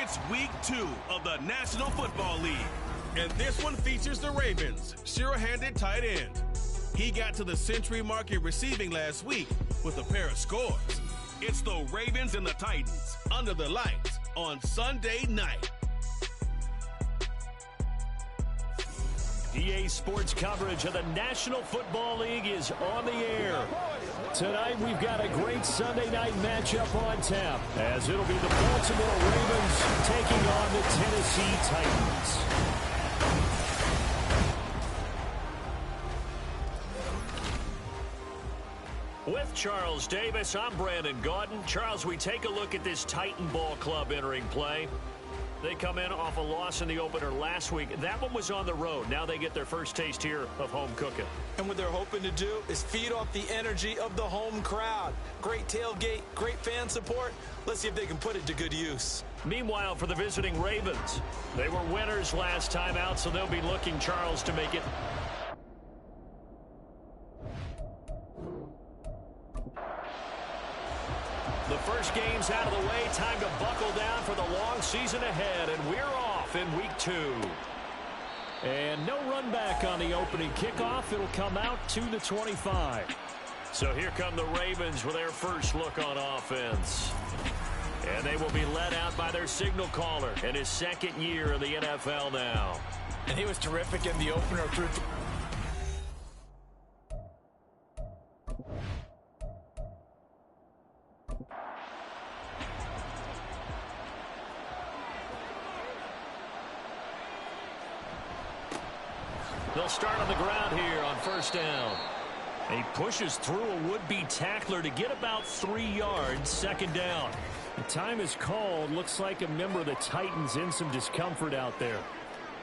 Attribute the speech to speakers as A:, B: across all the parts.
A: It's week 2 of the National Football League. And this one features the Ravens' sure-handed tight end. He got to the century mark in receiving last week with a pair of scores. It's the Ravens and the Titans under the lights on Sunday night.
B: EA Sports coverage of the National Football League is on the air. Tonight we've got a great Sunday night matchup on tap, as it'll be the Baltimore Ravens taking on the Tennessee Titans. With Charles Davis, I'm Brandon Gaudin. Charles, we take a look at this Titan Ball Club entering play. They come in off a loss in the opener last week. That one was on the road. Now they get their first taste here of home cooking.
C: And what they're hoping to do is feed off the energy of the home crowd. Great tailgate, great fan support. Let's see if they can put it to good use.
B: Meanwhile, for the visiting Ravens, they were winners last time out, so they'll be looking, Charles, to make it. The first game's out of the way. Time to buckle down for the long season ahead, and we're off in week 2. And no run back on the opening kickoff. It'll come out to the 25. So here come the Ravens with their first look on offense. And they will be led out by their signal caller in his second year in the NFL now.
C: And he was terrific in the opener through.
B: They'll start on the ground here on first down. He pushes through a would-be tackler to get about 3 yards, second down. The time is called. Looks like a member of the Titans in some discomfort out there.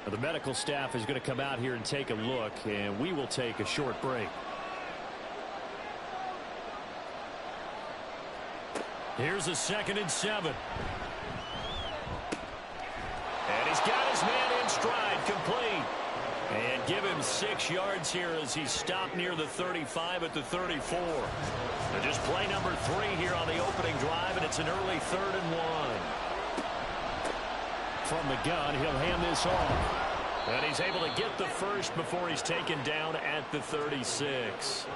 B: Now, the medical staff is going to come out here and take a look, and we will take a short break. Here's a 2nd and 7. And he's got his man in stride, complete. And give him 6 yards here as he's stopped near the 35 at the 34. They're just play number 3 here on the opening drive, and it's an early 3rd and 1. From the gun, he'll hand this off. And he's able to get the first before he's taken down at the 36.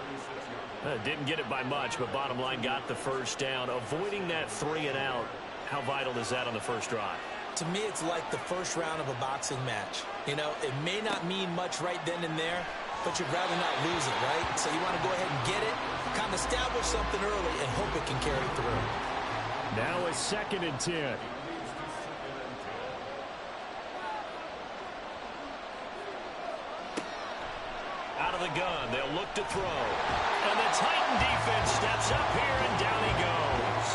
B: Didn't get it by much, but bottom line got the first down. Avoiding that 3 and out, how vital is that on the first drive?
C: To me, it's like the first round of a boxing match. You know, it may not mean much right then and there, but you'd rather not lose it, right? So you want to go ahead and get it, kind of establish something early, and hope it can carry through.
B: Now a 2nd and 10. Out of the gun, they'll look to throw. And the Titan defense steps up here, and down he goes.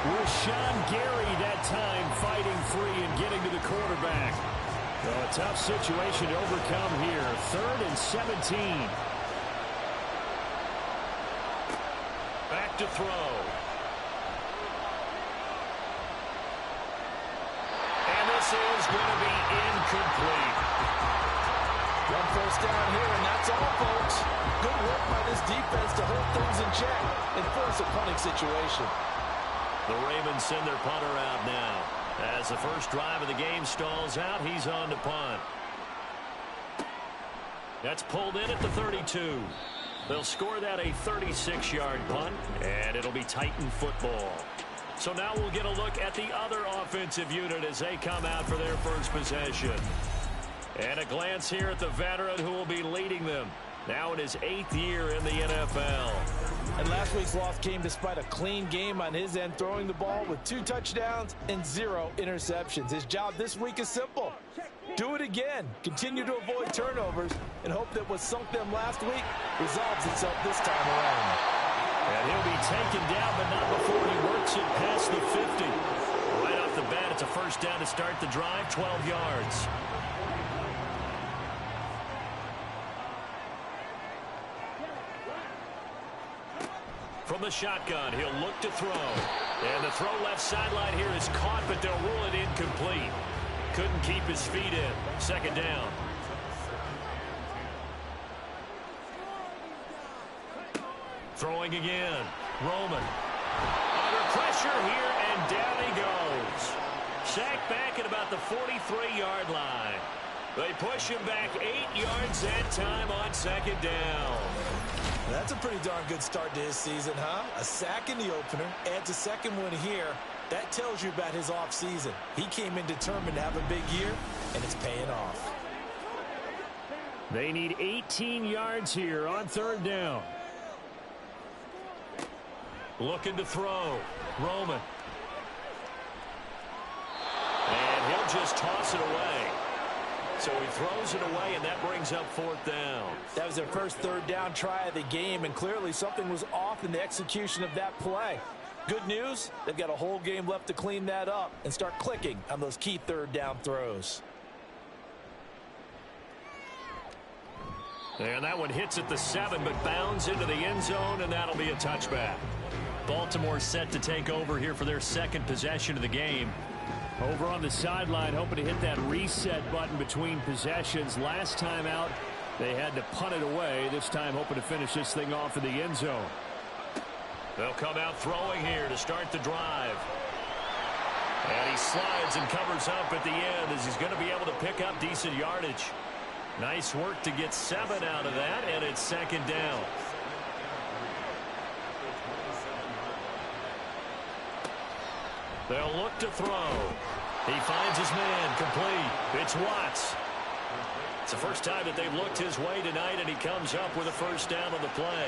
B: Rashawn Gary that time fighting free and getting to the quarterback. Well, a tough situation to overcome here. 3rd and 17. Back to throw. And this is going to be incomplete.
C: One first down here, and that's all, folks. Good work by this defense to hold things in check and force a punting situation.
B: The Ravens send their punter out now. As the first drive of the game stalls out, he's on to punt. That's pulled in at the 32. They'll score that a 36-yard punt, and it'll be Titan football. So now we'll get a look at the other offensive unit as they come out for their first possession. And a glance here at the veteran who will be leading them. Now in his 8th year in the NFL.
C: And last week's loss came despite a clean game on his end, throwing the ball with 2 touchdowns and 0 interceptions. His job this week is simple. Do it again. Continue to avoid turnovers and hope that what sunk them last week resolves itself this time around.
B: And he'll be taken down, but not before he works it past the 50. Right off the bat, it's a first down to start the drive, 12 yards. From the shotgun, he'll look to throw. And the throw left sideline here is caught, but they'll rule it incomplete. Couldn't keep his feet in. 2nd down. Throwing again. Roman. Under pressure here, and down he goes. Sacked back at about the 43-yard line. They push him back 8 yards that time on second down.
C: That's a pretty darn good start to his season, huh? A sack in the opener, adds a second one here. That tells you about his offseason. He came in determined to have a big year, and it's paying off.
B: They need 18 yards here on third down. Looking to throw. Roman. And he'll just toss it away. So he throws it away, and that brings up fourth down.
C: That was their first third down try of the game, and clearly something was off in the execution of that play. Good news, they've got a whole game left to clean that up and start clicking on those key third down throws.
B: And that one hits at the 7, but bounds into the end zone, and that'll be a touchback.
D: Baltimore set to take over here for their second possession of the game.
B: Over on the sideline, hoping to hit that reset button between possessions. Last time out, they had to punt it away. This time, hoping to finish this thing off in the end zone. They'll come out throwing here to start the drive. And he slides and covers up at the end as he's going to be able to pick up decent yardage. Nice work to get 7 out of that, and it's second down. They'll look to throw. He finds his man complete. It's Watts. It's the first time that they've looked his way tonight, and he comes up with a first down on the play.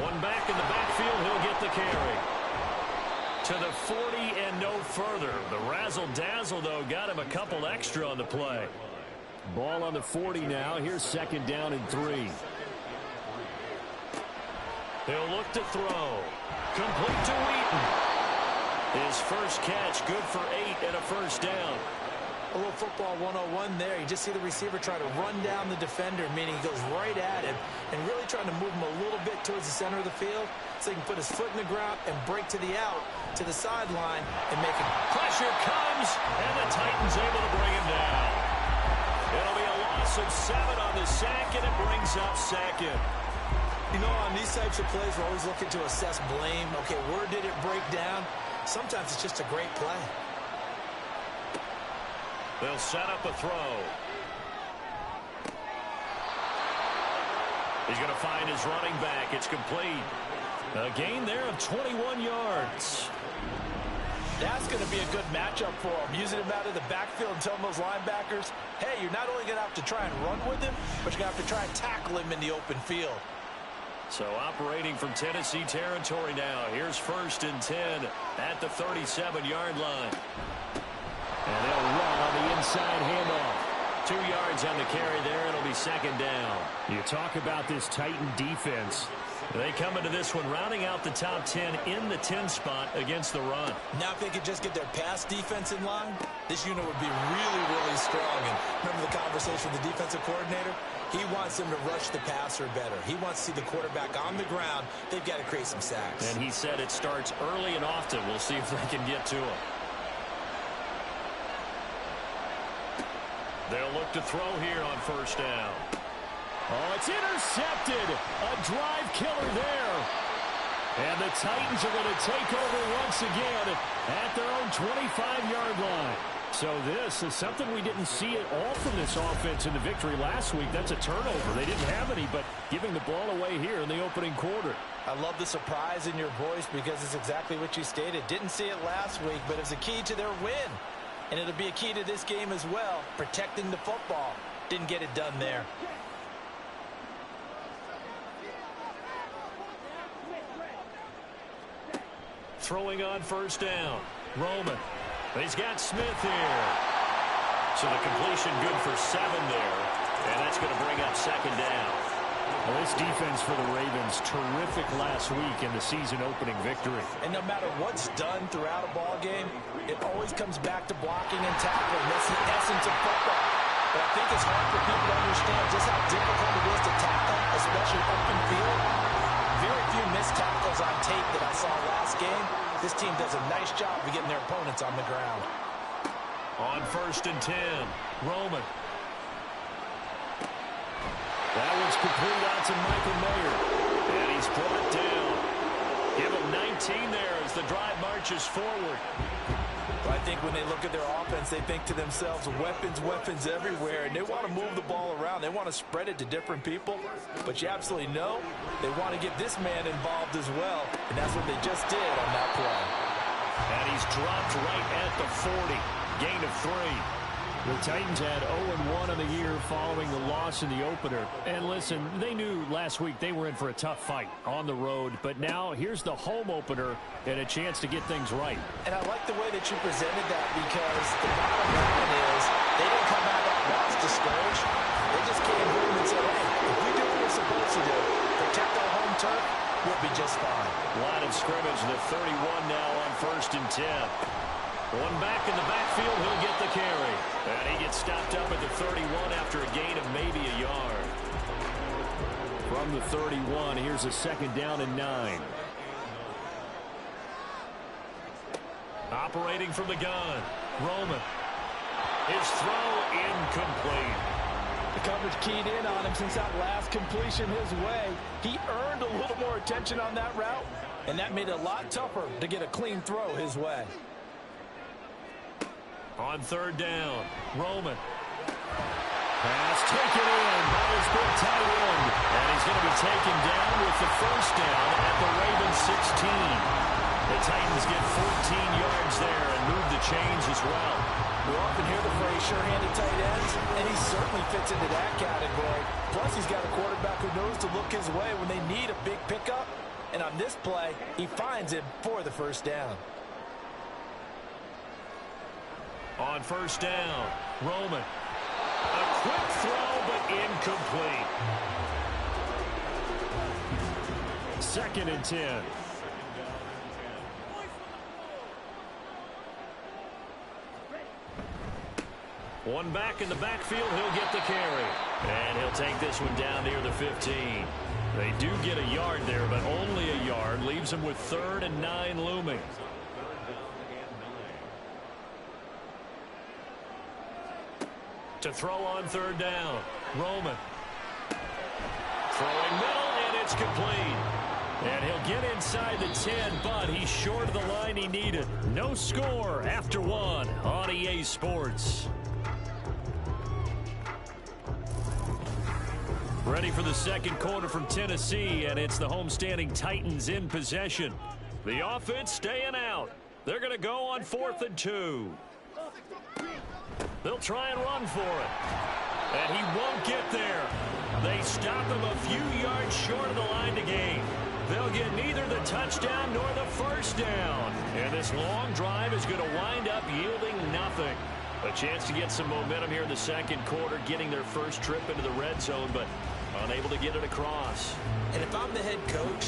B: One back in the backfield, he'll get the carry. To the 40 and no further. The razzle-dazzle, though, got him a couple extra on the play. Ball on the 40 now. Here's second down and 3. He'll look to throw. Complete to Wheaton. His first catch, good for 8 and a first down.
C: A little football 101 there. You just see the receiver try to run down the defender, meaning he goes right at him and really trying to move him a little bit towards the center of the field so he can put his foot in the ground and break to the out, to the sideline, and make it.
B: Pressure comes, and the Titans able to bring him down. It'll be a loss of 7 on the sack, and it brings up second.
C: You know, on these types of plays, we're always looking to assess blame. Okay, where did it break down? Sometimes it's just a great play.
B: They'll set up a throw. He's going to find his running back. It's complete. A gain there of 21 yards.
C: That's going to be a good matchup for him. Using him out of the backfield and telling those linebackers, hey, you're not only going to have to try and run with him, but you're going to have to try and tackle him in the open field.
B: So operating from Tennessee territory now. Here's first and 10 at the 37-yard line. And they'll run on the inside handoff. 2 yards on the carry there. It'll be second down. You talk about this Titan defense. They come into this one rounding out the top 10 in the 10 spot against the run.
C: Now if they could just get their pass defense in line, this unit would be really, really strong. And remember the conversation with the defensive coordinator? He wants them to rush the passer better. He wants to see the quarterback on the ground. They've got to create some sacks.
B: And he said it starts early and often. We'll see if they can get to him. They'll look to throw here on first down. Oh, it's intercepted. A drive killer there. And the Titans are going to take over once again at their own 25-yard line. So this is something we didn't see at all from this offense in the victory last week. That's a turnover. They didn't have any, but giving the ball away here in the opening quarter.
C: I love the surprise in your voice because it's exactly what you stated. Didn't see it last week, but it's a key to their win. And it'll be a key to this game as well, protecting the football. Didn't get it done there.
B: Throwing on first down. Roman. He's got Smith here. So the completion good for 7 there. And that's going to bring up second down. Well, this defense for the Ravens, terrific last week in the season opening victory.
C: And no matter what's done throughout a ball game, it always comes back to blocking and tackling. That's the essence of football. But I think it's hard for people to understand just how difficult it is to tackle, especially open field. Very few missed tackles on tape that I saw last game. This team does a nice job of getting their opponents on the ground.
B: On first and 10, Roman. That one's complete out to Michael Mayer. And he's brought down. Give them 19 there as the drive marches forward.
C: I think when they look at their offense, they think to themselves, weapons, weapons everywhere, and they want to move the ball around. They want to spread it to different people, but you absolutely know they want to get this man involved as well, and that's what they just did on that play.
B: And he's dropped right at the 40. Gain of 3.
D: The Titans had 0-1 on the year following the loss in the opener. And listen, they knew last week they were in for a tough fight on the road. But now here's the home opener and a chance to get things right.
C: And I like the way that you presented that because the bottom line is they didn't come out of that loss discouraged. They just came home and said, hey, if we do what we're supposed to do, protect our home turf, we'll be just fine.
B: Line of scrimmage, the 31 now on 1st and 10. One back in the backfield, he'll get the carry. And he gets stopped up at the 31 after a gain of maybe a yard.
D: From the 31, here's a 2nd down and 9.
B: Operating from the gun, Roman. His throw incomplete.
C: The coverage keyed in on him since that last completion his way. He earned a little more attention on that route, and that made it a lot tougher to get a clean throw his way.
B: On 3rd down, Roman. Pass taken in by his big tight end. And he's going to be taken down with the 1st down at the Ravens 16. The Titans get 14 yards there and move the chains as well.
C: We often hear the phrase sure-handed tight ends, and he certainly fits into that category. Plus, he's got a quarterback who knows to look his way when they need a big pickup. And on this play, he finds him for the 1st down.
B: On 1st down, Roman. A quick throw, but incomplete.
D: 2nd and 10.
B: One back in the backfield, he'll get the carry. And he'll take this one down near the 15. They do get a yard there, but only a yard. Leaves them with 3rd and 9 looming. To throw on 3rd down, Roman. Throwing middle, and it's complete. And he'll get inside the 10, but he's short of the line he needed. No score after 1 on EA Sports. Ready for the 2nd quarter from Tennessee, and it's the homestanding Titans in possession. The offense staying out. They're going to go on 4th and 2. They'll try and run for it. And he won't get there. They stop him a few yards short of the line to gain. They'll get neither the touchdown nor the 1st down. And this long drive is going to wind up yielding nothing. A chance to get some momentum here in the 2nd quarter, getting their first trip into the red zone, but unable to get it across.
E: And if I'm the head coach,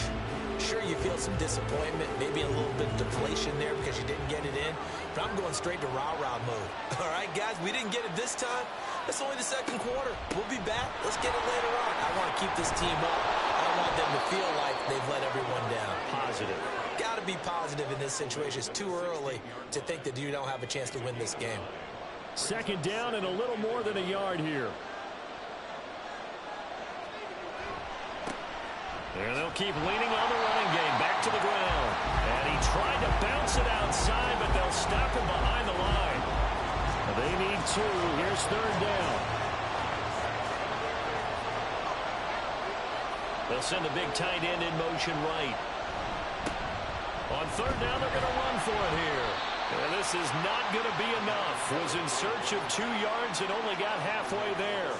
E: sure, you feel some disappointment, maybe a little bit of deflation there because you didn't get it in. But I'm going straight to rah-rah mode. All right, guys, we didn't get it this time. It's only the 2nd quarter. We'll be back. Let's get it later on. I want to keep this team up. I don't want them to feel like they've let everyone down.
B: Positive.
E: Got to be positive in this situation. It's too early to think that you don't have a chance to win this game.
D: 2nd down and a little more than a yard here.
B: And they'll keep leaning on the running game. Back to the ground. And he tried to bounce it outside, but they'll stop him behind the line.
D: They need 2. Here's 3rd down.
B: They'll send the big tight end in motion right. On 3rd down, they're going to run for it here. And this is not going to be enough. Was in search of 2 yards and only got halfway there.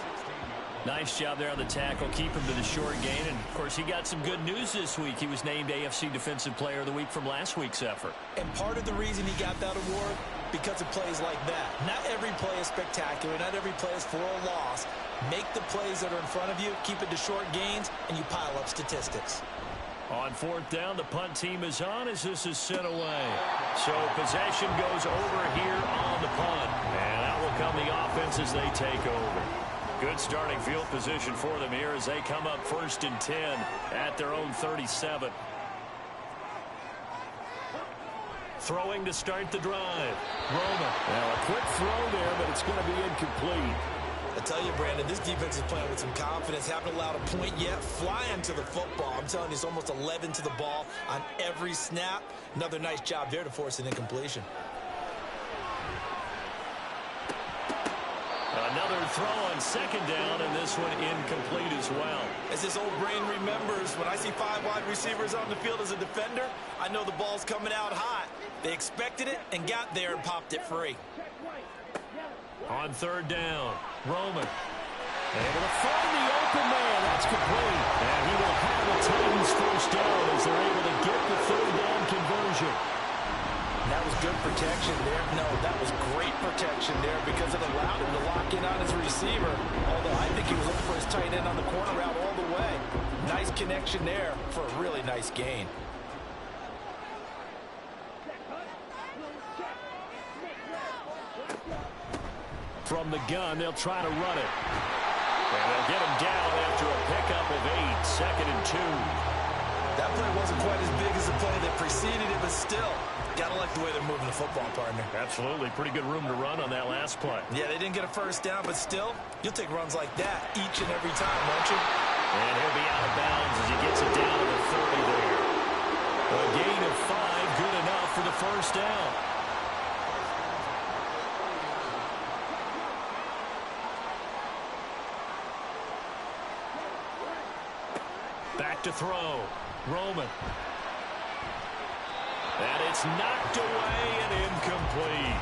B: Nice job there on the tackle. Keep him to the short gain. And, of course, he got some good news this week. He was named AFC Defensive Player of the Week from last week's effort.
E: And part of the reason he got that award, because of plays like that. Not every play is spectacular. Not every play is for a loss. Make the plays that are in front of you, keep it to short gains, and you pile up statistics.
B: On 4th down, the punt team is on as this is sent away. So possession goes over here on the punt. And out will come the offense as they take over. Good starting field position for them here as they come up 1st and 10 at their own 37. Throwing to start the drive. Roman.
D: Now a quick throw there, but it's going to be incomplete.
E: I tell you, Brandon, this defense is playing with some confidence. Haven't allowed a point yet. Flying to the football. I'm telling you, it's almost 11 to the ball on every snap. Another nice job there to force an incompletion.
B: Another throw on second down, and this one incomplete as well.
E: As this old brain remembers, when I see 5 wide receivers on the field as a defender, I know the ball's coming out hot. They expected it and got there and popped it free.
B: On third down, Roman able to find the open man. That's complete. And he will have the Titans first down as they're able to get the third down conversion.
C: That was good protection there. No, that was great protection there because it allowed him to lock in on his receiver. Although I think he was looking for his tight end on the corner route all the way. Nice connection there for a really nice gain.
B: From the gun, they'll try to run it. And they'll get him down after a pickup of 8, 2nd and 2.
E: That play wasn't quite as big as the play that preceded it, but still, gotta like the way they're moving the football, partner.
B: Absolutely. Pretty good room to run on that last play.
E: Yeah, they didn't get a first down, but still, you'll take runs like that each and every time, won't you?
B: And he'll be out of bounds as he gets it down to the 30 there. A gain of 5, good enough for the first down. Back to throw. Roman. And it's knocked away and incomplete.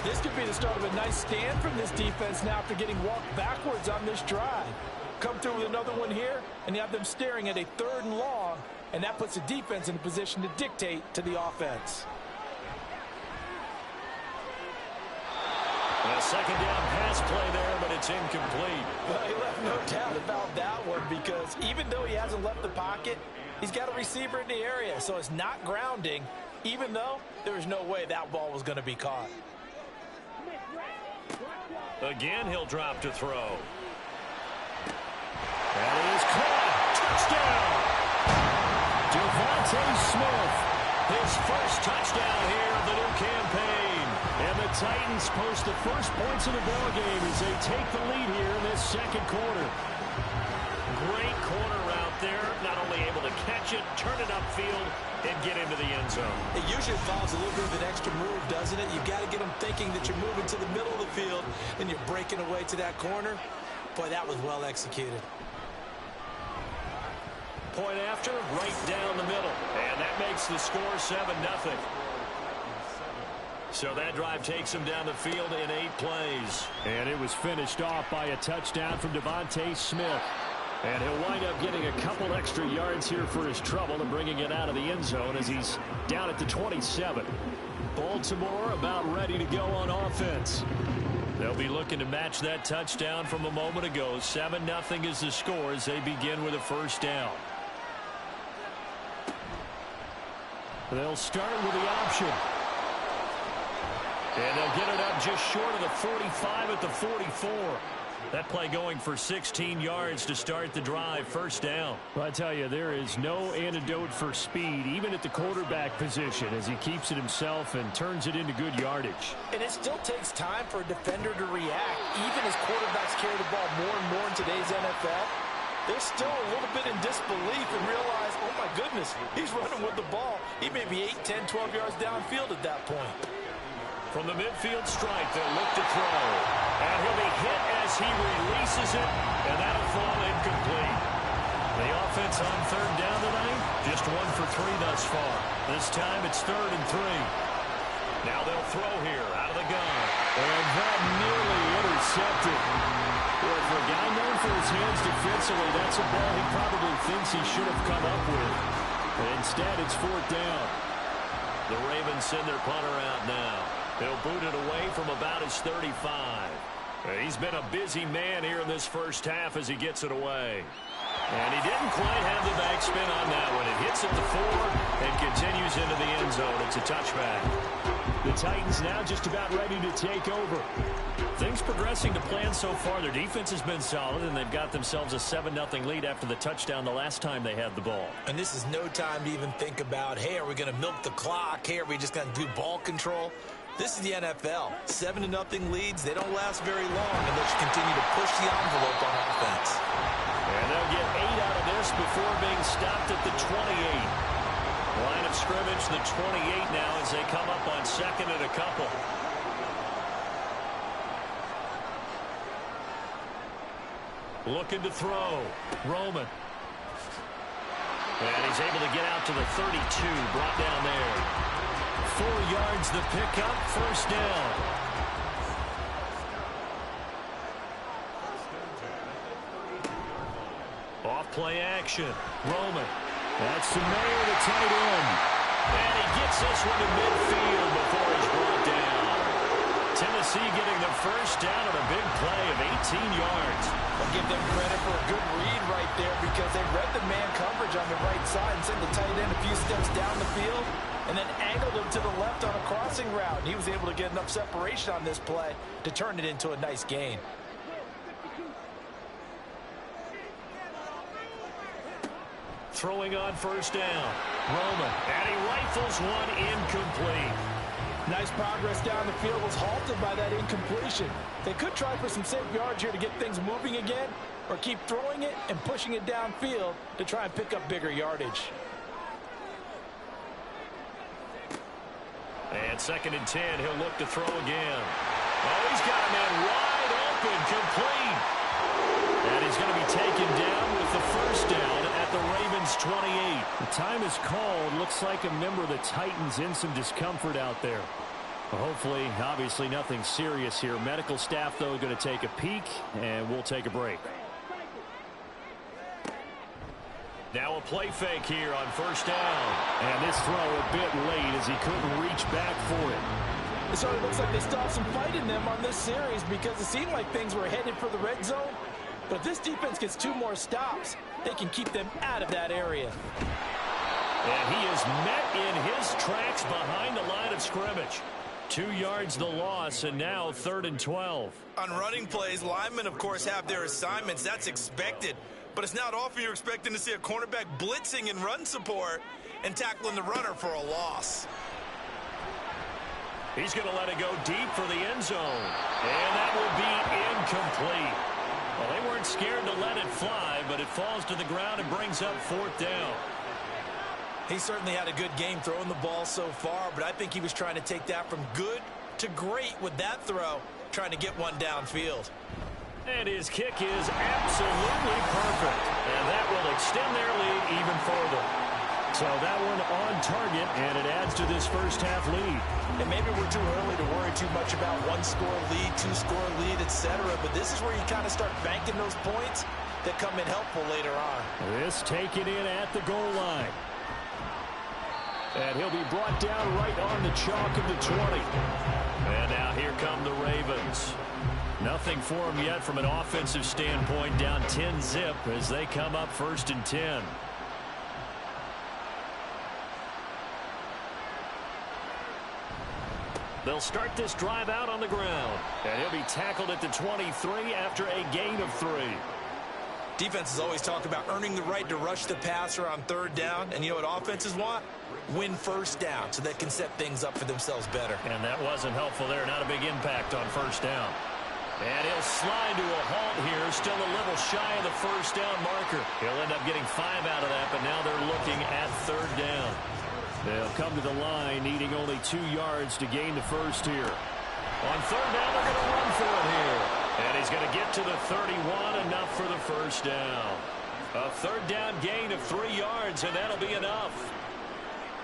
C: This could be the start of a nice stand from this defense now after getting walked backwards on this drive. Come through with another one here, and you have them staring at a 3rd and long, and that puts the defense in a position to dictate to the offense.
B: A second down pass play there, but it's incomplete.
C: Well, he left no doubt about that one because even though he hasn't left the pocket, he's got a receiver in the area, so it's not grounding, even though there was no way that ball was going to be caught.
B: Again, he'll drop to throw. That is caught. Touchdown! Devontae Smith, his first touchdown here of the new campaign. And the Titans post the first points of the ballgame as they take the lead here in this second quarter. Great corner route there. Not only able to catch it, turn it upfield, and get into the end zone.
E: It usually involves a little bit of an extra move, doesn't it? You've got to get them thinking that you're moving to the middle of the field and you're breaking away to that corner. Boy, that was well executed.
B: Point after, right down the middle. And that makes the score 7-0. So that drive takes him down the field in 8 plays.
D: And it was finished off by a touchdown from Devontae Smith. And he'll wind up getting a couple extra yards here for his trouble and bringing it out of the end zone as he's down at the 27. Baltimore about ready to go on offense. They'll be looking to match that touchdown from a moment ago. 7-0 is the score as they begin with a first down. They'll start with the option. And they'll get it up just short of the 45 at the 44. That play going for 16 yards to start the drive. First down. Well, I tell you, there is no antidote for speed, even at the quarterback position, as he keeps it himself and turns it into good yardage.
C: And it still takes time for a defender to react. Even as quarterbacks carry the ball more and more in today's NFL, they're still a little bit in disbelief and realize, oh my goodness, he's running with the ball. He may be 8, 10, 12 yards downfield at that point.
B: From the midfield stripe, they'll look to throw. And he'll be hit as he releases it, and that'll fall incomplete. The offense on third down tonight, just 1 for 3 thus far. This time it's 3rd and 3. Now they'll throw here out of the gun.
D: And that nearly intercepted. Well, for a guy known for his hands defensively, that's a ball he probably thinks he should have come up with. But instead, it's 4th down.
B: The Ravens send their punter out now. They'll boot it away from about his 35. He's been a busy man here in this first half as he gets it away. And he didn't quite have the backspin on that one. It hits at the 4 and continues into the end zone. It's a touchback.
D: The Titans now just about ready to take over.
B: Things progressing to plan so far. Their defense has been solid, and they've got themselves a 7-0 lead after the touchdown the last time they had the ball.
E: And this is no time to even think about, hey, are we going to milk the clock? Hey, are we just going to do ball control? This is the NFL. 7-0 leads. They don't last very long unless you continue to push the envelope on offense.
B: And they'll get 8 out of this before being stopped at the 28. Line of scrimmage, the 28 now as they come up on second and a couple. Looking to throw. Roman. And he's able to get out to the 32, brought down there. 4 yards the pickup, first down. Off play action. Roman. That's to Mayer, the tight end. And he gets this one to midfield before he's brought down. Tennessee getting the first down on a big play of 18 yards.
C: I'll give them credit for a good read right there because they read the man coverage on the right side and sent the tight end a few steps down the field and then angled him to the left on a crossing route. And he was able to get enough separation on this play to turn it into a nice gain.
B: Throwing on first down. Roman. And he rifles one incomplete.
C: Nice progress down the field, was halted by that incompletion. They could try for some safe yards here to get things moving again, or keep throwing it and pushing it downfield to try and pick up bigger yardage.
B: And 2nd and 10, he'll look to throw again. Oh, he's got a man wide open, complete. And he's going to be taken down with the first down at the Ravens 28.
D: The time is called. Looks like a member of the Titans in some discomfort out there. Well, hopefully, obviously nothing serious here. Medical staff, though, going to take a peek, and we'll take a break.
B: Now a play fake here on first down.
D: And this throw a bit late as he couldn't reach back for it.
C: It sort of looks like they still have some fight in them on this series because it seemed like things were headed for the red zone. But if this defense gets 2 more stops, they can keep them out of that area.
B: And he is met in his tracks behind the line of scrimmage. 2 yards the loss, and now 3rd and 12.
E: On running plays, linemen, of course, have their assignments. That's expected. But it's not often you're expecting to see a cornerback blitzing in run support and tackling the runner for a loss.
B: He's going to let it go deep for the end zone. And that will be incomplete. Well, they weren't scared to let it fly, but it falls to the ground and brings up 4th down.
E: He certainly had a good game throwing the ball so far, but I think he was trying to take that from good to great with that throw, trying to get one downfield.
B: And his kick is absolutely perfect. And that will extend their lead even further. So that one on target, and it adds to this first half lead.
C: And maybe we're too early to worry too much about 1-score lead, 2-score lead, etc. But this is where you kind of start banking those points that come in helpful later on.
D: This taken in at the goal line. And he'll be brought down right on the chalk of the 20.
B: And now here come the Ravens. Nothing for them yet from an offensive standpoint, down 10-zip as they come up 1st and 10. They'll start this drive out on the ground. And he'll be tackled at the 23 after a gain of 3.
E: Defenses always talk about earning the right to rush the passer on 3rd down. And you know what offenses want? Win first down so they can set things up for themselves better.
B: And that wasn't helpful there. Not a big impact on first down. And he'll slide to a halt here. Still a little shy of the first down marker. He'll end up getting 5 out of that, but now they're looking at 3rd down.
D: They'll come to the line needing only 2 yards to gain the first here.
B: On 3rd down, they're going to run for it here. And he's going to get to the 31, enough for the first down. A 3rd down gain of 3 yards, and that'll be enough.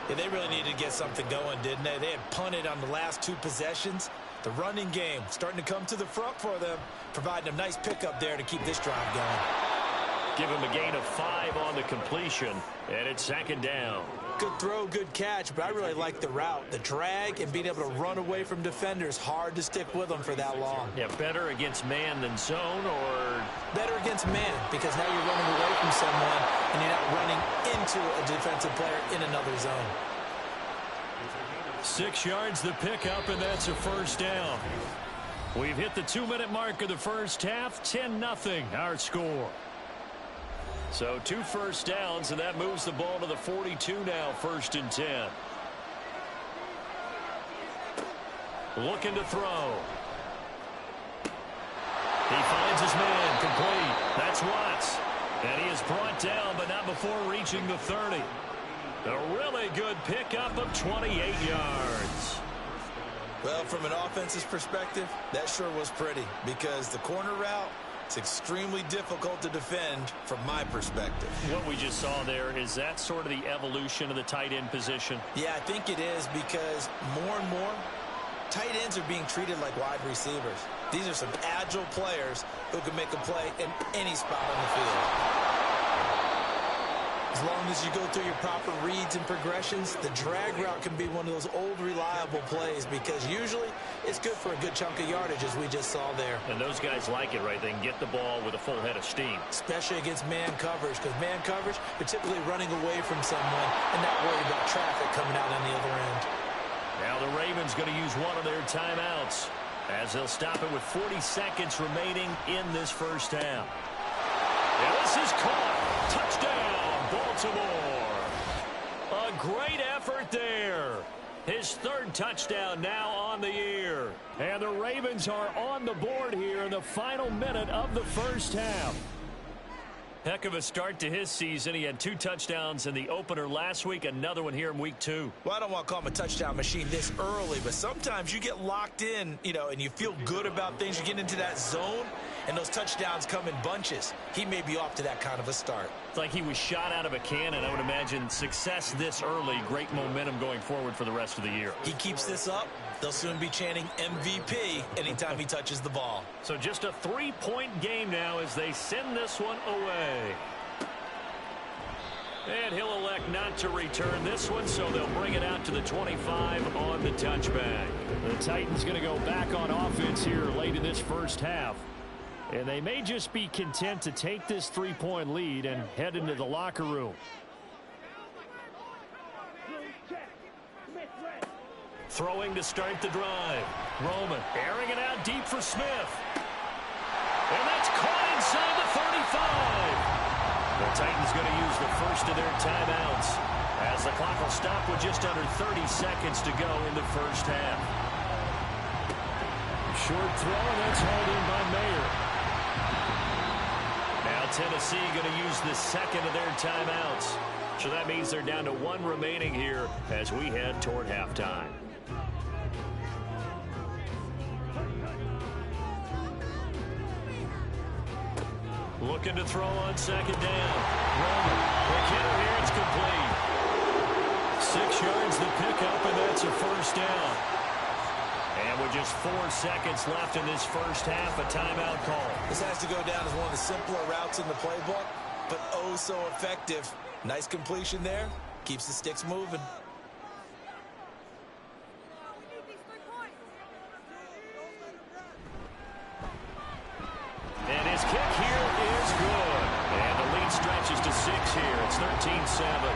E: Yeah, they really needed to get something going, didn't they? They had punted on the last 2 possessions. The running game starting to come to the front for them, providing a nice pickup there to keep this drive going.
B: Give him a gain of 5 on the completion, and it's 2nd down.
E: Good throw, good catch, but I really like the route. The drag and being able to run away from defenders, hard to stick with them for that long.
B: Yeah, better against man than zone, or?
E: Better against man, because now you're running away from someone and you're not running into a defensive player in another zone.
B: 6 yards the pickup, and that's a first down. We've hit the 2-minute mark of the first half. 10-0 our score. So 2 first downs, and that moves the ball to the 42 now, 1st and 10. Looking to throw. He finds his man, complete. That's Watts. And he is brought down, but not before reaching the 30. A really good pickup of 28 yards.
E: Well, from an offense's perspective, that sure was pretty because the corner route, it's extremely difficult to defend from my perspective.
D: What we just saw there, is that sort of the evolution of the tight end position?
E: Yeah, I think it is because more and more, tight ends are being treated like wide receivers. These are some agile players who can make a play in any spot on the field. As long as you go through your proper reads and progressions, the drag route can be one of those old reliable plays because usually it's good for a good chunk of yardage as we just saw there.
D: And those guys like it, right? They can get the ball with a full head of steam.
E: Especially against man coverage because man coverage, they're typically running away from someone and not worried about traffic coming out on the other end.
B: Now the Ravens going to use one of their timeouts as they'll stop it with 40 seconds remaining in this first half. And this is caught. Touchdown, Baltimore. A great effort there. His third touchdown now on the year.
D: And the Ravens are on the board here in the final minute of the first half.
B: Heck of a start to his season. He had 2 touchdowns in the opener last week, another one here in week 2.
E: Well, I don't want to call him a touchdown machine this early, but sometimes you get locked in, and you feel good about things. You get into that zone, and those touchdowns come in bunches. He may be off to that kind of a start.
B: It's like he was shot out of a cannon. I would imagine success this early, great momentum going forward for the rest of the year.
E: He keeps this up, they'll soon be chanting MVP anytime he touches the ball.
B: So just a 3-point game now as they send this one away. And he'll elect not to return this one, so they'll bring it out to the 25 on the touchback.
D: The Titans going to go back on offense here late in this first half. And they may just be content to take this 3-point lead and head into the locker room.
B: Throwing to start the drive. Roman airing it out deep for Smith. And that's caught inside the 35. The Titans going to use the first of their timeouts as the clock will stop with just under 30 seconds to go in the first half.
D: Short throw, and that's hauled in by Mayer.
B: Now Tennessee going to use the second of their timeouts. So that means they're down to 1 remaining here as we head toward halftime. Looking to throw on second down. Roman. The hitter here, it's complete. 6 yards the pickup, and that's a first down. And with just 4 seconds left in this first half, a timeout call.
E: This has to go down as one of the simpler routes in the playbook, but oh so effective. Nice completion there. Keeps the sticks moving.
B: And his kick here is good. And the lead stretches to 6 here. It's 13-7.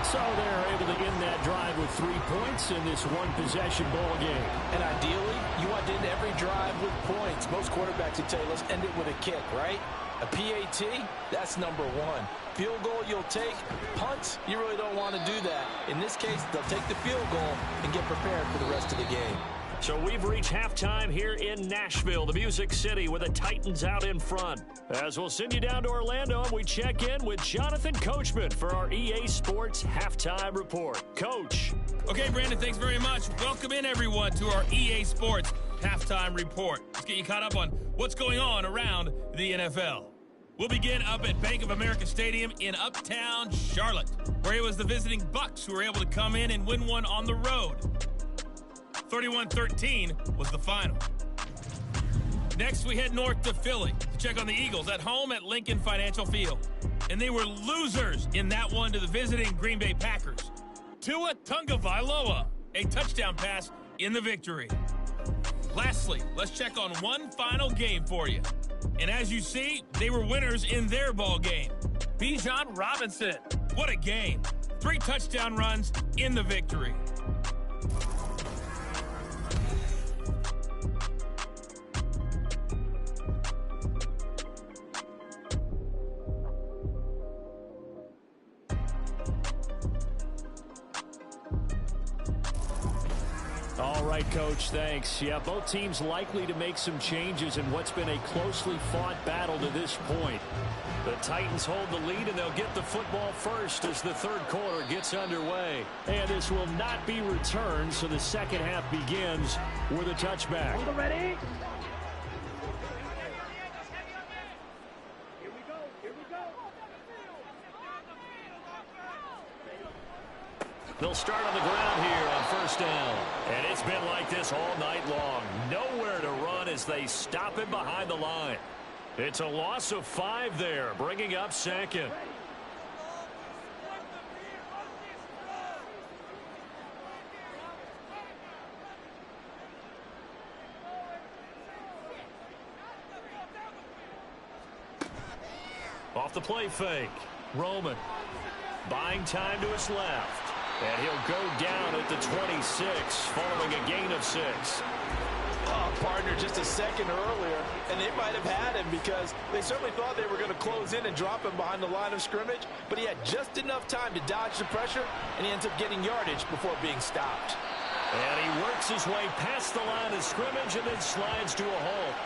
D: So they're able to end that drive with 3 points in this one-possession ball game.
C: And ideally, you want to end every drive with points. Most quarterbacks would tell you, let's end it with a kick, right? A PAT, that's number 1. Field goal you'll take. Punts, you really don't want to do that. In this case, they'll take the field goal and get prepared for the rest of the game.
B: So we've reached halftime here in Nashville, the Music City, with the Titans out in front. As we'll send you down to Orlando, and we check in with Jonathan Coachman for our EA Sports Halftime Report. Coach.
F: Okay, Brandon, thanks very much. Welcome in, everyone, to our EA Sports Halftime Report. Let's get you caught up on what's going on around the NFL. We'll begin up at Bank of America Stadium in Uptown Charlotte, where it was the visiting Bucks who were able to come in and win one on the road. 31-13 was the final. Next, we head north to Philly to check on the Eagles at home at Lincoln Financial Field. And they were losers in that one to the visiting Green Bay Packers. Tua Tagovailoa, a touchdown pass in the victory. Lastly, let's check on one final game for you. And as you see, they were winners in their ball game. Bijan Robinson, what a game. 3 touchdown runs in the victory.
D: All right, Coach, thanks. Yeah, both teams likely to make some changes in what's been a closely fought battle to this point. The Titans hold the lead, and they'll get the football first as the third quarter gets underway. And this will not be returned, so the second half begins with a touchback.
G: Ready?
B: They'll start on the ground here on first down. And it's been like this all night long. Nowhere to run as they stop him behind the line. It's a loss of 5 there, bringing up second. Off the play fake. Roman buying time to his left. And he'll go down at the 26 following a gain of 6.
C: Partner just a second earlier, and they might have had him because they certainly thought they were going to close in and drop him behind the line of scrimmage, but he had just enough time to dodge the pressure, and he ends up getting yardage before being stopped.
B: And he works his way past the line of scrimmage and then slides to a halt.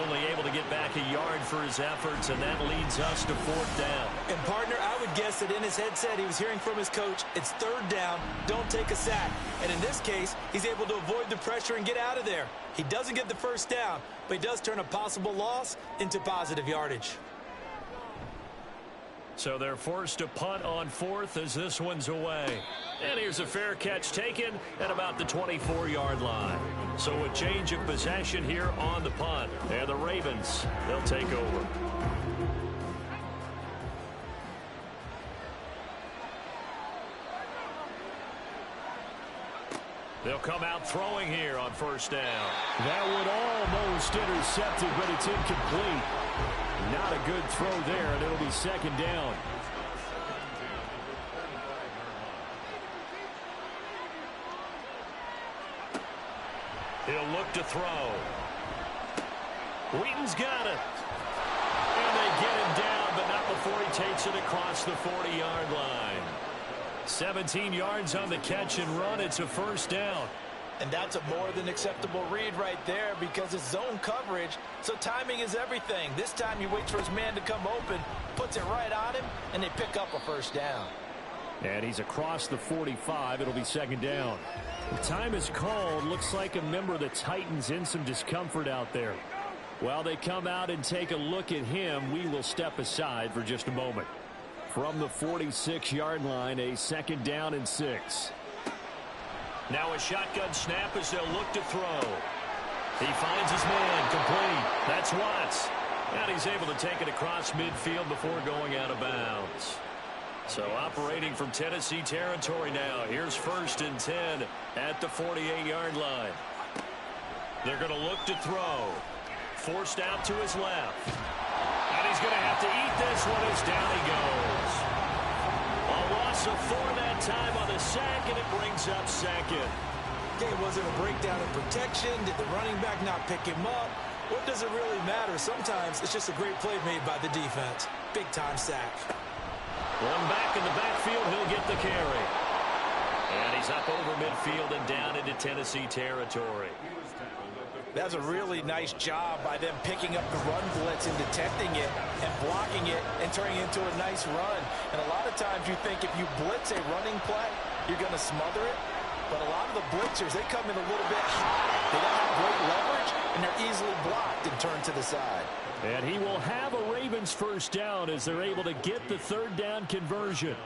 B: Only able to get back a yard for his efforts, and that leads us to 4th down.
E: And, partner, I would guess that in his headset he was hearing from his coach, it's 3rd down, don't take a sack. And in this case, he's able to avoid the pressure and get out of there. He doesn't get the first down, but he does turn a possible loss into positive yardage.
B: So they're forced to punt on 4th as this one's away. And here's a fair catch taken at about the 24-yard line. So a change of possession here on the punt. And the Ravens, they'll take over. They'll come out throwing here on first down.
D: That would almost intercepted, but it's incomplete. Not a good throw there, and it'll be 2nd down.
B: He'll look to throw. Wheaton's got it. And they get him down, but not before he takes it across the 40-yard line. 17 yards on the catch and run. It's a 1st down.
C: And that's a more than acceptable read right there because it's zone coverage, so timing is everything. This time he waits for his man to come open, puts it right on him, and they pick up a 1st down.
D: And he's across the 45. It'll be 2nd down. The time is called. Looks like a member of the Titans in some discomfort out there. While they come out and take a look at him, we will step aside for just a moment. From the 46-yard line, a 2nd down and 6.
B: Now a shotgun snap as they'll look to throw. He finds his man complete. That's Watts. And he's able to take it across midfield before going out of bounds. So operating from Tennessee territory now. Here's 1st and 10 at the 48-yard line. They're going to look to throw. Forced out to his left. And he's going to have to eat this one as down he goes. A loss of 4 that time on the sack, and it brings up 2nd.
E: Okay, was it a breakdown in protection? Did the running back not pick him up? What does it really matter? Sometimes it's just a great play made by the defense. Big-time sack.
B: One back in the backfield, he'll get the carry. And he's up over midfield and down into Tennessee territory.
C: That's a really nice job by them picking up the run blitz and detecting it and blocking it and turning it into a nice run. And a lot of times you think if you blitz a running play, you're going to smother it. But a lot of the blitzers, they come in a little bit high. They don't have great leverage, and they're easily blocked and turned to the side.
D: And he will have a Ravens 1st down as they're able to get the 3rd down conversion.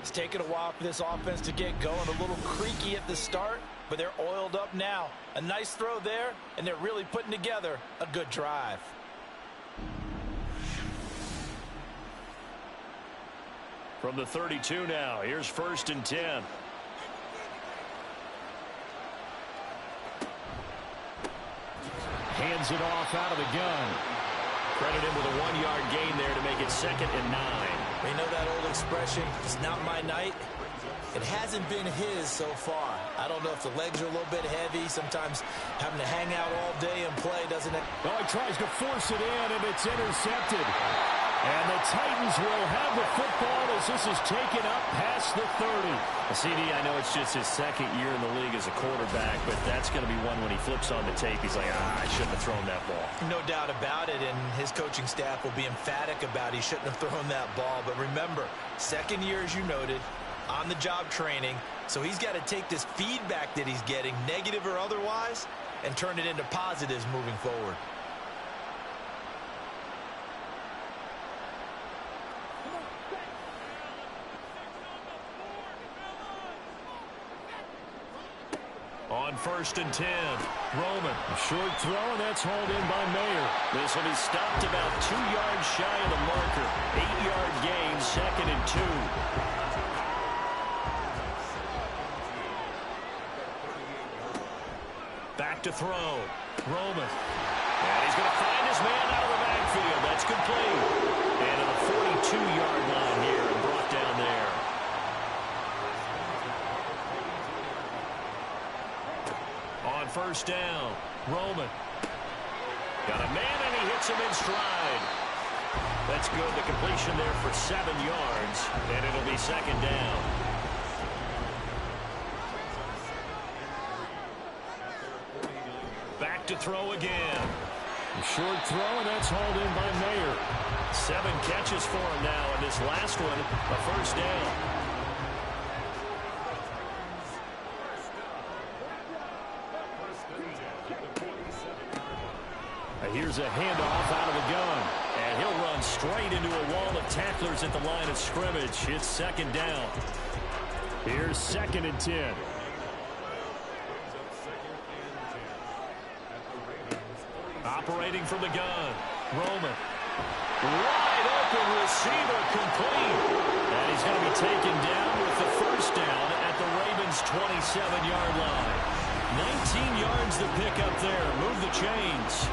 C: It's taken a while for this offense to get going. A little creaky at the start, but they're oiled up now. A nice throw there, and they're really putting together a good drive.
B: From the 32 now, here's 1st and 10.
D: Hands it off out of the gun.
B: Credit him with a 1-yard gain there to make it 2nd and 9.
E: You know that old expression, it's not my night? It hasn't been his so far. I don't know if the legs are a little bit heavy. Sometimes having to hang out all day and play doesn't it?
D: Oh, he tries to force it in, and it's intercepted. And the Titans will have the football as this is taken up past the 30.
B: CD, I know it's just his second year in the league as a quarterback, but that's going to be one when he flips on the tape. He's like, I shouldn't have thrown that ball.
E: No doubt about it, and his coaching staff will be emphatic about he shouldn't have thrown that ball. But remember, second year, as you noted, on-the-job training, so he's got to take this feedback that he's getting, negative or otherwise, and turn it into positives moving forward.
D: On 1st and 10, Roman. A short throw, and that's hauled in by Mayer.
B: This will be stopped about 2 yards shy of the marker. 8-yard gain, 2nd and 2.
D: Back to throw. Roman.
B: And he's going to find his man out of the backfield. That's complete. And to the 42-yard line here and brought down there.
D: On 1st down, Roman.
B: Got a man, and he hits him in stride. That's good. The completion there for 7 yards, and it'll be 2nd down.
D: Back to throw again. A short throw, and that's hauled in by Mayer.
B: 7 catches for him now, and this last one, a 1st down.
D: Here's a handoff out of the gun.
B: And he'll run straight into a wall of tacklers at the line of scrimmage. It's 2nd down.
D: Here's 2nd and 10.
B: Operating from the gun. Roman. Wide open receiver complete. And he's going to be taken down with the 1st down at the Ravens' 27-yard line. 19 yards to pick up there. Move the chains.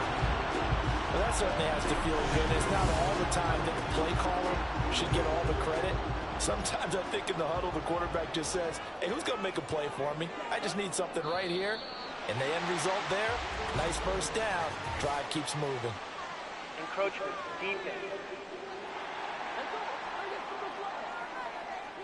C: Well, that certainly has to feel good. It's not all the time that the play caller should get all the credit. Sometimes I think in the huddle, the quarterback just says, hey, who's going to make a play for me? I just need something right here. And the end result there, nice 1st down. Drive keeps moving.
G: Encroachment, defense.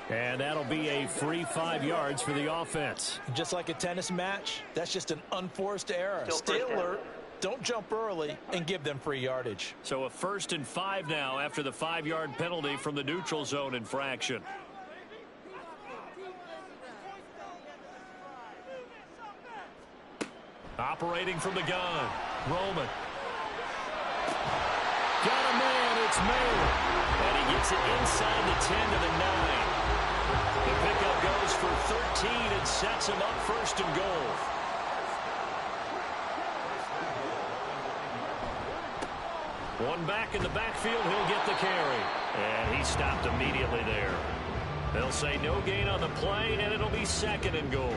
D: And that'll be a free 5 yards for the offense.
C: Just like a tennis match, that's just an unforced error. Stay alert. Don't jump early and give them free yardage.
B: So a 1st and 5 now after the 5-yard penalty from the neutral zone infraction. Operating from the gun, Roman.
D: Got a man, it's Mayer.
B: And he gets it inside the 10 to the 9. The pickup goes for 13 and sets him up 1st and goal. One back in the backfield, he'll get the carry. And he stopped immediately there. They'll say no gain on the play, and it'll be 2nd and goal.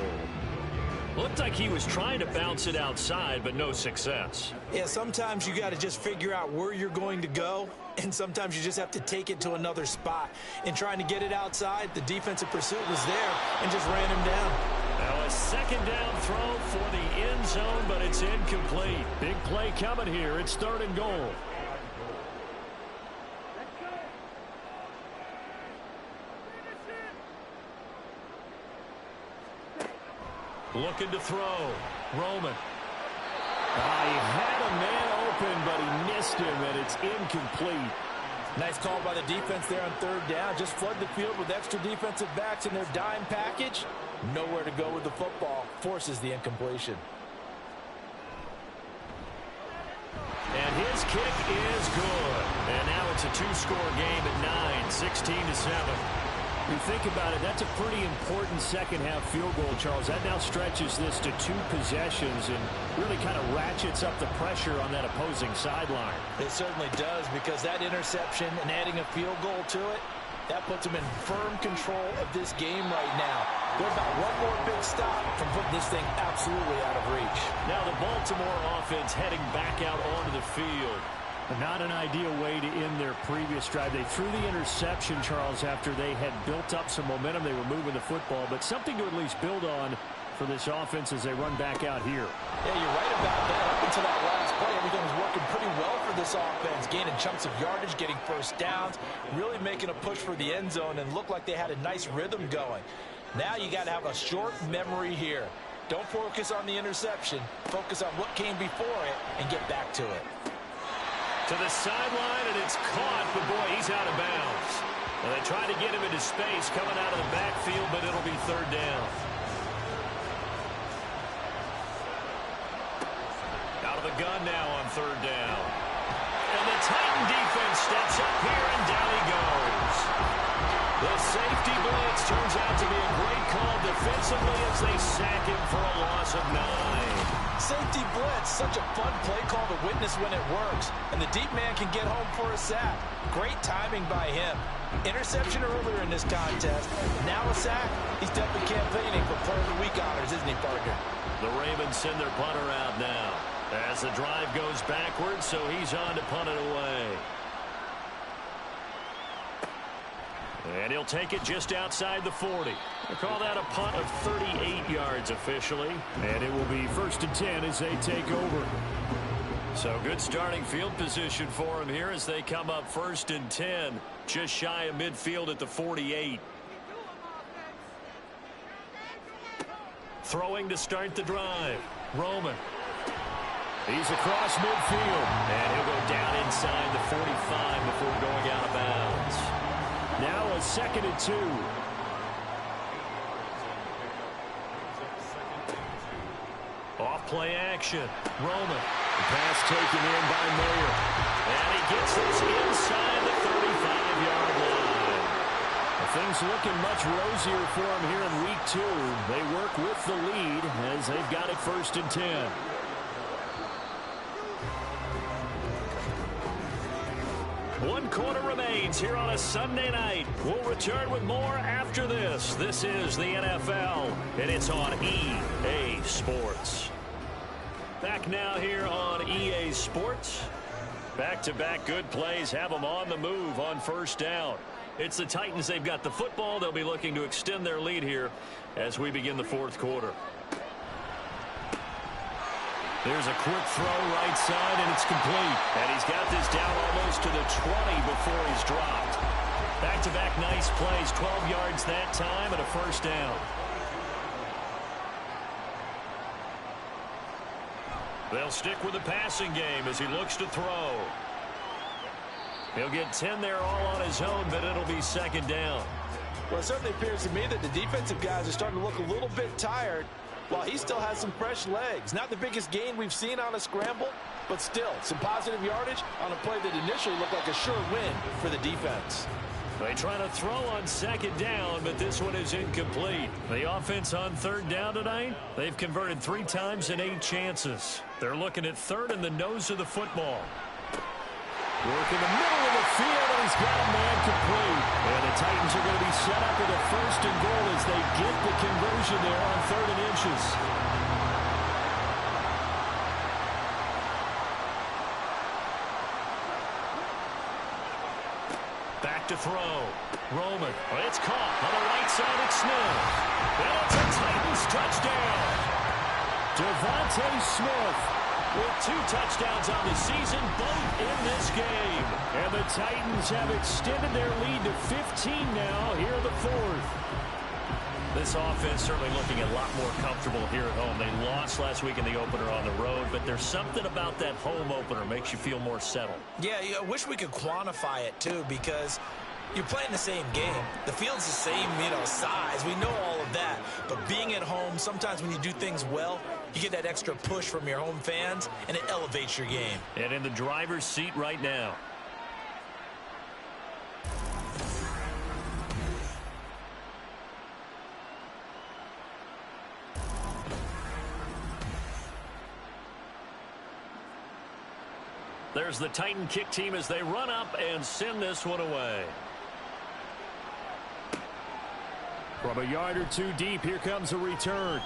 B: Looked like he was trying to bounce it outside, but no success.
E: Yeah, sometimes you got to just figure out where you're going to go, and sometimes you just have to take it to another spot. In trying to get it outside, the defensive pursuit was there and just ran him down.
B: Now a 2nd down throw for the end zone, but it's incomplete.
D: Big play coming here. It's 3rd and goal.
B: Looking to throw. Roman.
D: He had a man open, but he missed him, and it's incomplete.
C: Nice call by the defense there on 3rd down. Just flood the field with extra defensive backs in their dime package. Nowhere to go with the football. Forces the incompletion.
B: And his kick is good. And now it's a 2-score game at 9, 16-7.
D: You think about it, that's a pretty important second-half field goal, Charles. That now stretches this to 2 possessions and really kind of ratchets up the pressure on that opposing sideline.
C: It certainly does, because that interception and adding a field goal to it, that puts them in firm control of this game right now. They're about one more big stop from putting this thing absolutely out of reach.
B: Now the Baltimore offense heading back out onto the field.
D: Not an ideal way to end their previous drive. They threw the interception, Charles, after they had built up some momentum. They were moving the football, but something to at least build on for this offense as they run back out here.
C: Yeah, you're right about that. Up until that last play, everything was working pretty well for this offense, gaining chunks of yardage, getting first downs, really making a push for the end zone, and looked like they had a nice rhythm going. Now you got to have a short memory here. Don't focus on the interception. Focus on what came before it and get back to it.
B: To the sideline, and it's caught, but boy, he's out of bounds. Well, they tried to get him into space coming out of the backfield, but it'll be third down. Out of the gun now on third down. And the Titan defense steps up here, and down he goes. The safety blitz turns out to be a great call defensively as they sack him for a loss of 9.
C: Safety blitz, such a fun play call to witness when it works. And the deep man can get home for a sack. Great timing by him. Interception earlier in this contest. Now a sack. He's definitely campaigning for Player of the Week honors, isn't he, partner?
B: The Ravens send their punter out now as the drive goes backwards, so he's on to punt it away. And he'll take it just outside the 40. They call that a punt of 38 yards officially.
D: And it will be 1st and 10 as they take over.
B: So good starting field position for him here as they come up 1st and 10. Just shy of midfield at the 48. Throwing to start the drive. Roman. He's across midfield. And he'll go down inside the 45 before going out of bounds.
D: Now a 2nd and 2.
B: Off play action. Roman. The pass taken in by Mayer. And he gets this inside the 35-yard line. Things looking much rosier for him here in week 2. They work with the lead as they've got it 1st and 10. One quarter remains here on a Sunday night. We'll return with more after this. This is the NFL, and it's on EA Sports. Back now here on EA Sports. Back-to-back good plays have them on the move on 1st down. It's the Titans. They've got the football. They'll be looking to extend their lead here as we begin the 4th quarter. There's a quick throw right side, and it's complete. And he's got this down almost to the 20 before he's dropped. Back-to-back nice plays, 12 yards that time, and a 1st down. They'll stick with the passing game as he looks to throw. He'll get 10 there all on his own, but it'll be 2nd down.
C: Well, it certainly appears to me that the defensive guys are starting to look a little bit tired, while he still has some fresh legs. Not the biggest gain we've seen on a scramble, but still some positive yardage on a play that initially looked like a sure win for the defense.
B: They try to throw on 2nd down, but this one is incomplete. The offense on 3rd down tonight, they've converted 3 times in 8 chances. They're looking at 3rd in the nose of the football. Work in the middle of the field, and he's got a man complete. And the Titans are going to be set up with a 1st and goal as they get the conversion there on 3rd and inches. Back to throw. Roman. It's caught on the right side at Smith. And it's a Titans touchdown. Devontae Smith with 2 touchdowns on the season, both in this game. And the Titans have extended their lead to 15 now here in the 4th. This offense certainly looking a lot more comfortable here at home. They lost last week in the opener on the road, but there's something about that home opener makes you feel more settled.
E: Yeah, I wish we could quantify it, too, because you're playing the same game. The field's the same, size. We know all of that. But being at home, sometimes when you do things well, you get that extra push from your home fans, and it elevates your game.
B: And in the driver's seat right now. There's the Titan kick team as they run up and send this one away.
D: From a yard or 2 deep, here comes a return.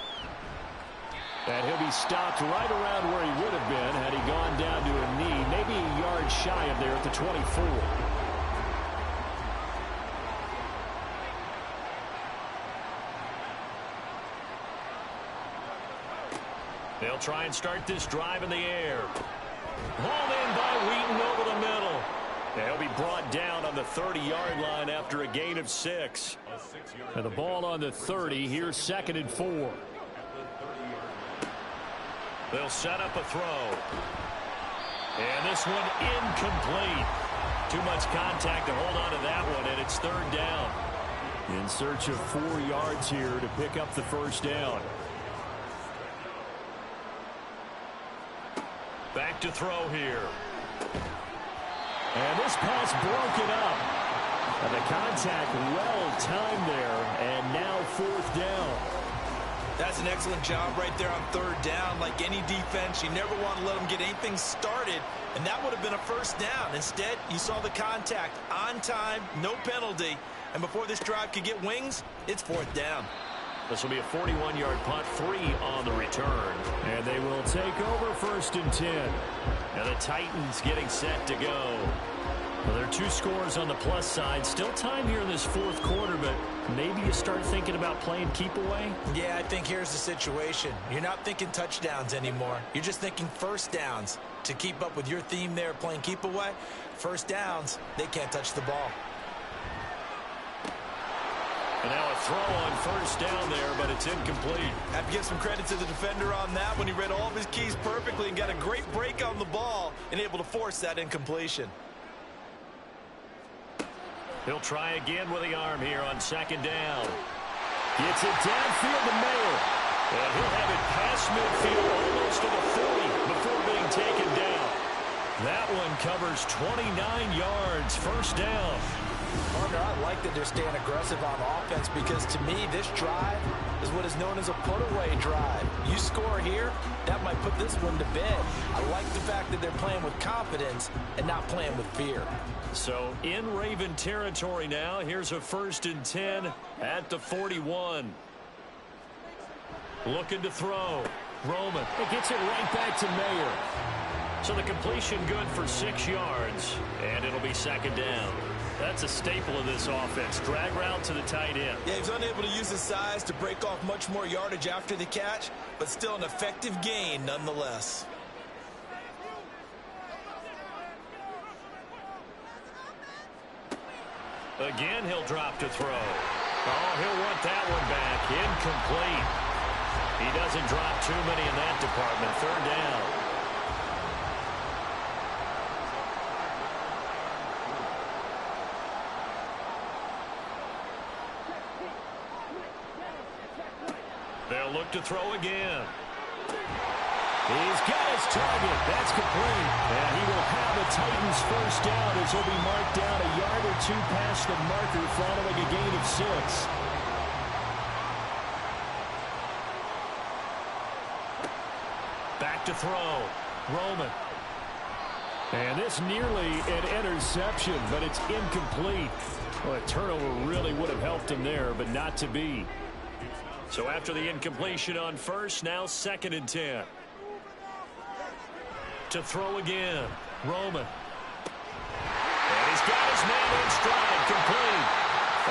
D: And he'll be stopped right around where he would have been had he gone down to a knee, maybe a yard shy of there at the 24.
B: They'll They'll try and start this drive in the air. Hauled in by Wheaton over the middle. They'll be brought down on the 30-yard line after a gain of 6.
D: And the ball on the 30. Here's 2nd and 4.
B: They'll set up a throw. And this one incomplete. Too much contact to hold on to that one, and it's 3rd down.
D: In search of 4 yards here to pick up the 1st down.
B: Back to throw here.
D: And this pass broken up. And the contact well timed there, and now 4th down.
E: That's an excellent job right there on 3rd down. Like any defense, you never want to let them get anything started, and that would have been a 1st down. Instead, you saw the contact on time, no penalty, and before this drive could get wings, it's 4th down.
B: This will be a 41-yard punt, 3 on the return.
D: And they will take over 1st and 10.
B: And the Titans getting set to go.
D: Well, there are 2 scores on the plus side. Still time here in this 4th quarter, but maybe you start thinking about playing keep away?
E: Yeah, I think here's the situation. You're not thinking touchdowns anymore. You're just thinking 1st downs. To keep up with your theme there, playing keep away, 1st downs, they can't touch the ball.
B: And now a throw on 1st down there, but it's incomplete.
E: I have to give some credit to the defender on that when he read all of his keys perfectly and got a great break on the ball and able to force that incompletion.
B: He'll try again with the arm here on 2nd down.
D: Gets it downfield to Mayer.
B: And he'll have it past midfield almost to the 40 before being taken down. That one covers 29 yards, 1st down.
E: Partner, I like that they're staying aggressive on offense because to me this drive is what is known as a put-away drive. You score here, that might put this one to bed. I like the fact that they're playing with confidence and not playing with fear.
B: So in Raven territory now, here's a 1st and 10 at the 41. Looking to throw. Roman.
D: It gets it right back to Mayer.
B: So the completion good for 6 yards, and it'll be 2nd down. That's a staple of this offense. Drag route to the tight end.
E: Yeah, he's unable to use his size to break off much more yardage after the catch, but still an effective gain nonetheless.
B: Again, he'll drop to throw. Oh, he'll want that one back. Incomplete. He doesn't drop too many in that department. 3rd down. They'll look to throw again.
D: He's got his target. That's complete. And he will have the Titans 1st down as he'll be marked down a yard or 2 past the marker following a gain of 6.
B: Back to throw.
D: Roman. And this nearly an interception, but it's incomplete. Well, a turnover really would have helped him there, but not to be.
B: So after the incompletion on 1st, now 2nd and 10. To throw again. Roman. And he's got his man in stride, complete.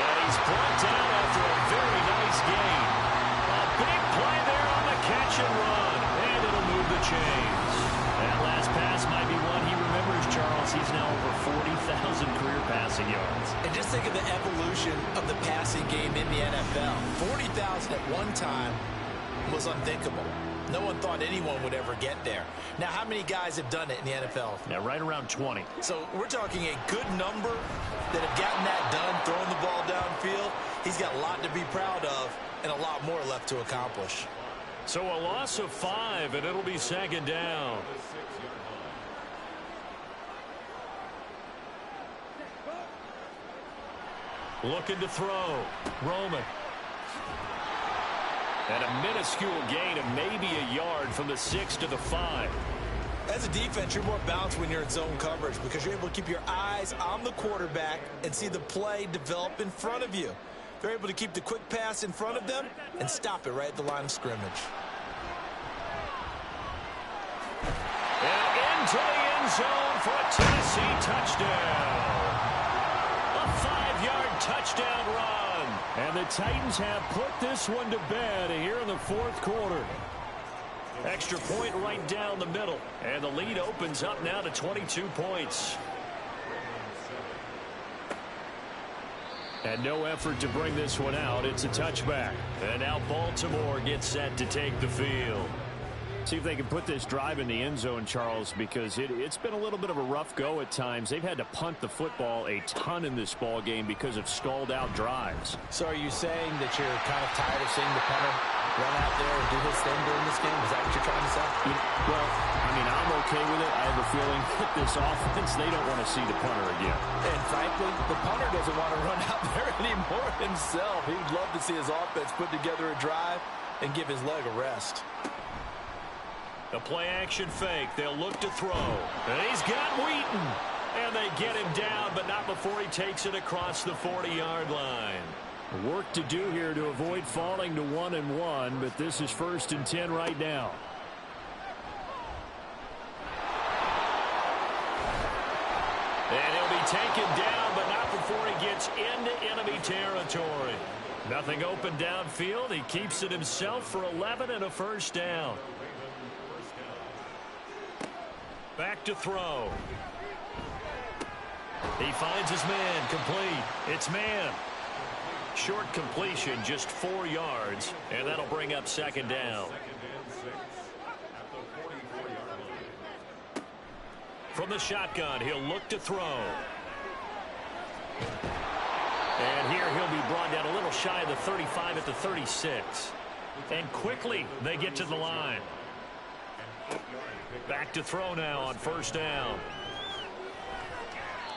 B: And he's brought down after a very nice gain. A big play there on the catch and run. And it'll move the chains. That last pass might be one he remembers, Charles. He's now over 40,000 career passing yards.
E: And just think of the evolution of the passing game in the NFL. 40,000 at one time was unthinkable. No one thought anyone would ever get there. Now, how many guys have done it in the NFL?
B: Yeah, right around 20.
E: So we're talking a good number that have gotten that done, throwing the ball downfield. He's got a lot to be proud of and a lot more left to accomplish.
B: So a loss of 5, and it'll be 2nd down. Looking to throw. Roman. And a minuscule gain of maybe a yard from the 6 to the 5.
E: As a defense, you're more balanced when you're in zone coverage because you're able to keep your eyes on the quarterback and see the play develop in front of you. They're able to keep the quick pass in front of them and stop it right at the line of scrimmage.
B: And into the end zone for a Tennessee touchdown. A 5-yard touchdown run.
D: And the Titans have put this one to bed here in the 4th quarter.
B: Extra point right down the middle. And the lead opens up now to 22 points. And no effort to bring this one out. It's a touchback. And now Baltimore gets set to take the field.
D: See if they can put this drive in the end zone, Charles, because it's been a little bit of a rough go at times. They've had to punt the football a ton in this ball game because of stalled out drives.
C: So are you saying that you're kind of tired of seeing the punter run out there and do his thing during this game? Is that what you're trying to say?
D: Well, I mean, I'm okay with it. I have a feeling that this offense, they don't want to see the punter again.
C: And frankly, the punter doesn't want to run out there anymore himself. He'd love to see his offense put together a drive and give his leg a rest.
B: A play-action fake. They'll look to throw. And he's got Wheaton. And they get him down, but not before he takes it across the 40-yard line.
D: Work to do here to avoid falling to 1-1, but this is 1st and 10 right now.
B: And he'll be taken down, but not before he gets into enemy territory. Nothing open downfield. He keeps it himself for 11 and a first down. Back to throw. He finds his man, complete. It's man. Short completion, just 4 yards, and that'll bring up 2nd down. From the shotgun, he'll look to throw. And here he'll be brought down a little shy of the 35 at the 36. And quickly they get to the line. Back to throw now on 1st down.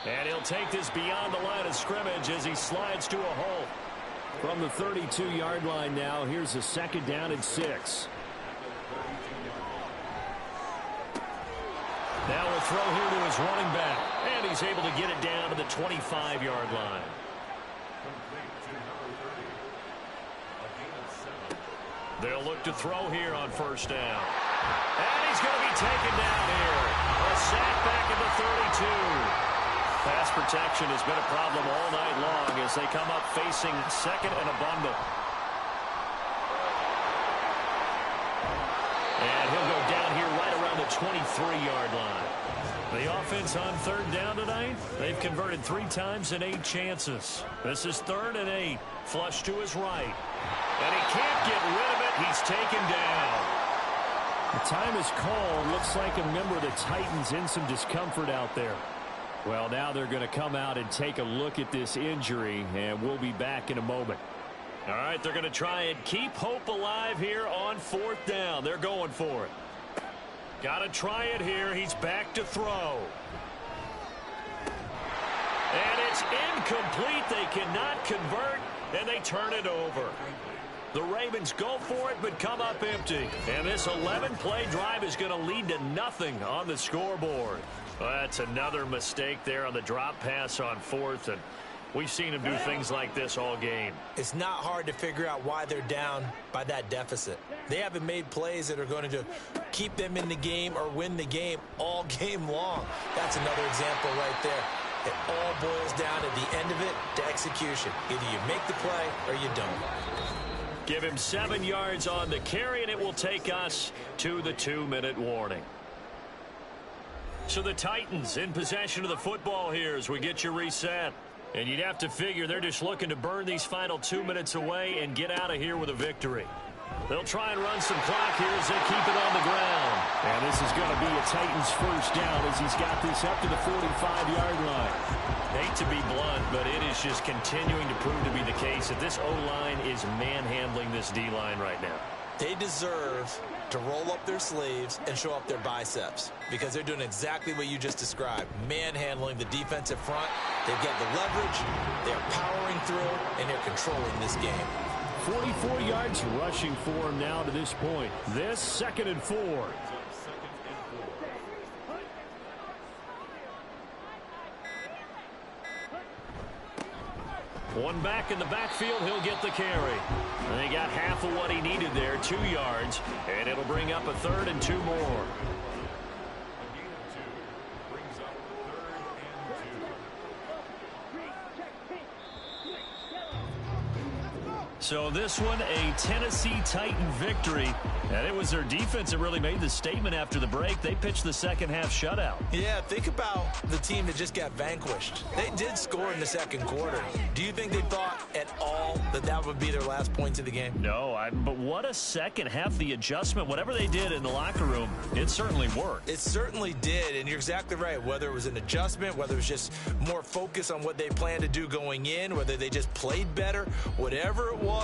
B: And he'll take this beyond the line of scrimmage as he slides to a hole.
D: From the 32-yard line now, here's a 2nd down and 6.
B: Now a throw here to his running back. And he's able to get it down to the 25-yard line. They'll look to throw here on 1st down. And he's going to be taken down here. A sack back at the 32. Pass protection has been a problem all night long as they come up facing 2nd and a bundle. And he'll go down here right around the 23-yard line. The offense on 3rd down tonight, they've converted 3 times in 8 chances. This is 3rd and 8. Flush to his right. And he can't get rid of it. He's taken down.
D: The time is called. Looks like a member of the Titans in some discomfort out there. Well, now they're going to come out and take a look at this injury, and we'll be back in a moment.
B: All right, they're going to try and keep hope alive here on 4th down. They're going for it. Got to try it here. He's back to throw. And it's incomplete. They cannot convert, and they turn it over. The Ravens go for it, but come up empty. And this 11-play drive is going to lead to nothing on the scoreboard. Well, that's another mistake there on the drop pass on 4th, and we've seen him do things like this all game.
E: It's not hard to figure out why they're down by that deficit. They haven't made plays that are going to keep them in the game or win the game all game long. That's another example right there. It all boils down at the end of it to execution. Either you make the play or you don't.
B: Give him 7 yards on the carry, and it will take us to the 2-minute warning. So the Titans in possession of the football here as we get you reset. And you'd have to figure they're just looking to burn these final 2 minutes away and get out of here with a victory. They'll try and run some clock here as they keep it on the ground.
D: And this is going to be a Titans 1st down as he's got this up to the 45-yard line.
B: Hate to be blunt, but it is just continuing to prove to be the case that this O-line is manhandling this D-line right now.
E: They deserve to roll up their sleeves and show up their biceps because they're doing exactly what you just described, manhandling the defensive front. They've got the leverage, they're powering through, and they're controlling this game.
D: 44 yards rushing for him now to this point. This 2nd and 4.
B: One back in the backfield, he'll get the carry. And he got half of what he needed there, 2 yards, and it'll bring up a 3rd and 2 more.
D: So this one, a Tennessee Titan victory. And it was their defense that really made the statement after the break. They pitched the second half shutout.
E: Yeah, think about the team that just got vanquished. They did score in the second quarter. Do you think they thought at all that that would be their last points of the game?
D: No, but what a second half. The adjustment, whatever they did in the locker room, it certainly worked.
E: It certainly did, and you're exactly right. Whether it was an adjustment, whether it was just more focus on what they planned to do going in, whether they just played better, whatever it was.